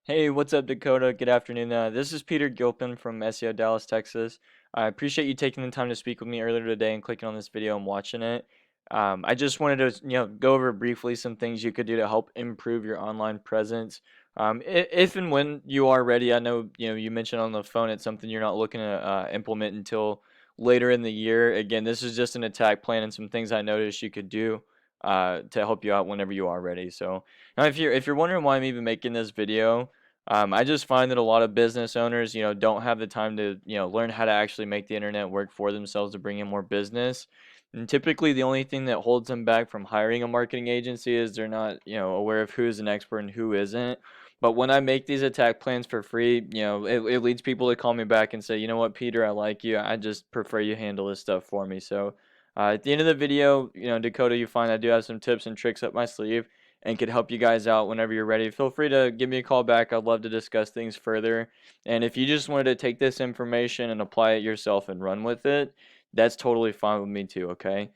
Hey, what's up, Dakota? Good afternoon. This is Peter Gilpin from SEO Dallas, Texas. I appreciate you taking the time to speak with me earlier today and clicking on this video and watching it. I just wanted to, go over briefly some things you could do to help improve your online presence. If and when you are ready, I know, you mentioned on the phone it's something you're not looking to implement until later in the year. Again, this is just an attack plan and some things I noticed you could do to help you out whenever you are ready. So now, if you're wondering why I'm even making this video, I just find that a lot of business owners, don't have the time to, learn how to actually make the internet work for themselves to bring in more business. And typically, the only thing that holds them back from hiring a marketing agency is they're not, aware of who's an expert and who isn't. But when I make these attack plans for free, it leads people to call me back and say, you know what, Peter, I like you. I just prefer you handle this stuff for me. So at the end of the video, Dakota, you find I do have some tips and tricks up my sleeve and could help you guys out whenever you're ready. Feel free to give me a call back. I'd love to discuss things further. And if you just wanted to take this information and apply it yourself and run with it, that's totally fine with me too, okay?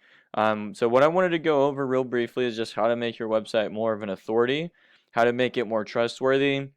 So what I wanted to go over real briefly is just how to make your website more of an authority, how to make it more trustworthy,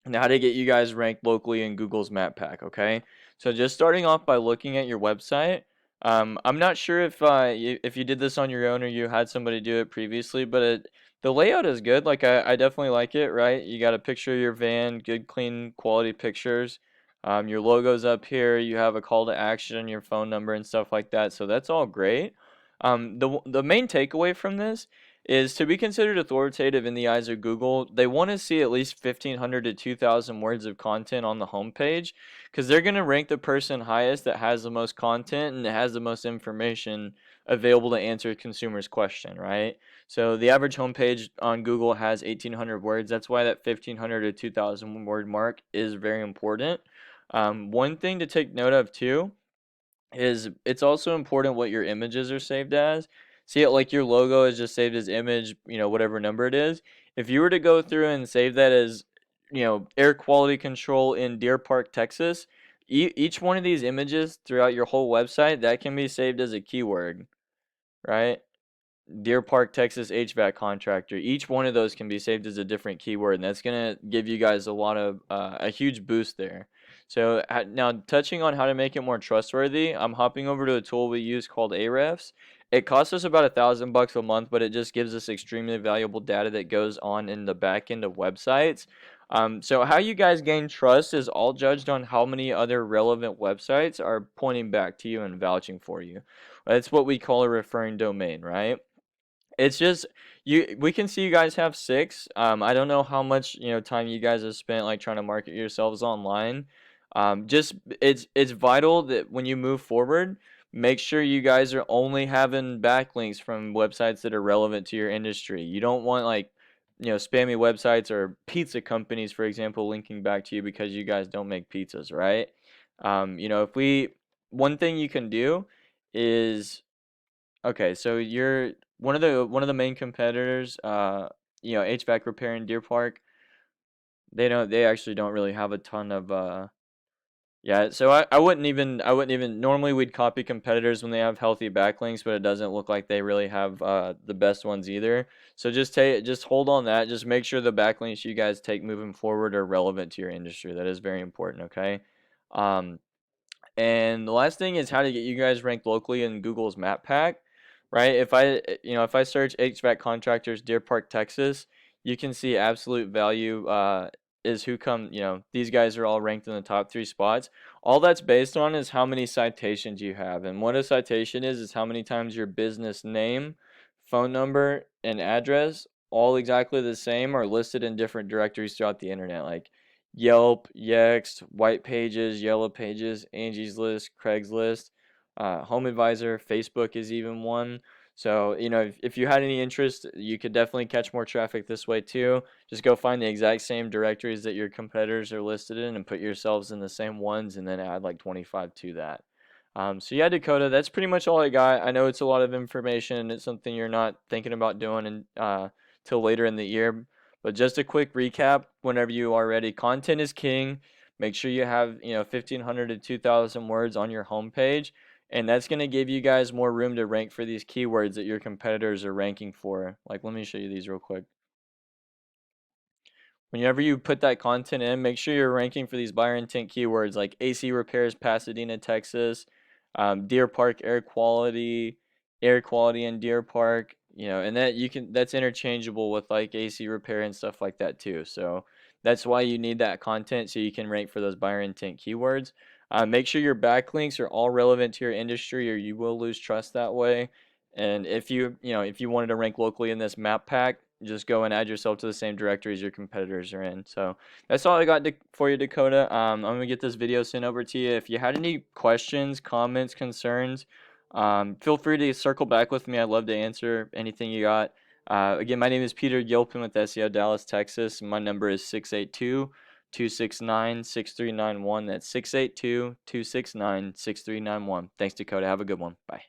and how to get you guys ranked locally in Google's Map Pack, okay? So just starting off by looking at your website, I'm not sure if you did this on your own or you had somebody do it previously, but the layout is good. Like I definitely like it, right? You got a picture of your van, good, clean, quality pictures. Your logo's up here. You have a call to action, your phone number, and stuff like that. So that's all great. The main takeaway from this is to be considered authoritative in the eyes of Google, they want to see at least 1,500 to 2,000 words of content on the homepage because they're going to rank the person highest that has the most content and that has the most information available to answer a consumer's question, right? So the average homepage on Google has 1,800 words. That's why that 1,500 to 2,000 word mark is very important. One thing to take note of too is it's also important what your images are saved as. See it like your logo is just saved as image, whatever number it is. If you were to go through and save that as, air quality control in Deer Park, Texas, each one of these images throughout your whole website, that can be saved as a keyword, right? Deer Park, Texas HVAC contractor. Each one of those can be saved as a different keyword, and that's gonna give you guys a huge boost there. So now touching on how to make it more trustworthy, I'm hopping over to a tool we use called Ahrefs. It costs us about $1,000 a month, but it just gives us extremely valuable data that goes on in the back end of websites. So how you guys gain trust is all judged on how many other relevant websites are pointing back to you and vouching for you. That's what we call a referring domain, right? It's just we can see you guys have six. I don't know how much, time you guys have spent like trying to market yourselves online. Just it's vital that when you move forward, make sure you guys are only having backlinks from websites that are relevant to your industry. You don't want like, spammy websites or pizza companies, for example, linking back to you because you guys don't make pizzas, right? If we one thing you can do is okay, so you're one of the main competitors, HVAC repair in Deer Park. They actually don't really have a ton of yeah, so I wouldn't even normally we'd copy competitors when they have healthy backlinks, but it doesn't look like they really have the best ones either. So just hold on that. Just make sure the backlinks you guys take moving forward are relevant to your industry. That is very important, okay? Um and the last thing is how to get you guys ranked locally in Google's Map Pack, right? If I search HVAC contractors Deer Park, Texas, you can see absolute value is who come, these guys are all ranked in the top three spots. All that's based on is how many citations you have. And what a citation is how many times your business name, phone number, and address, all exactly the same, are listed in different directories throughout the internet. Like Yelp, Yext, White Pages, Yellow Pages, Angie's List, Craigslist, Home Advisor, Facebook is even one. So, if you had any interest, you could definitely catch more traffic this way too. Just go find the exact same directories that your competitors are listed in and put yourselves in the same ones and then add like 25 to that. So yeah, Dakota, that's pretty much all I got. I know it's a lot of information. It's something you're not thinking about doing till later in the year, but just a quick recap whenever you are ready. Content is king. Make sure you have, 1,500 to 2,000 words on your homepage, and that's going to give you guys more room to rank for these keywords that your competitors are ranking for. Like, let me show you these real quick. whenever you put that content in, make sure you're ranking for these buyer intent keywords like AC repairs, Pasadena, Texas, Deer Park air quality in Deer Park, and that's interchangeable with like AC repair and stuff like that too. So that's why you need that content so you can rank for those buyer intent keywords. Make sure your backlinks are all relevant to your industry, or you will lose trust that way. And if you wanted to rank locally in this map pack, just go and add yourself to the same directory as your competitors are in. So that's all I got for you, Dakota. I'm gonna get this video sent over to you. If you had any questions, comments, concerns, feel free to circle back with me. I'd love to answer anything you got. Again, my name is Peter Gilpin with SEO Dallas, Texas. My number is 682-269-6391. That's 682-269-6391. Thanks, Dakota. Have a good one. Bye.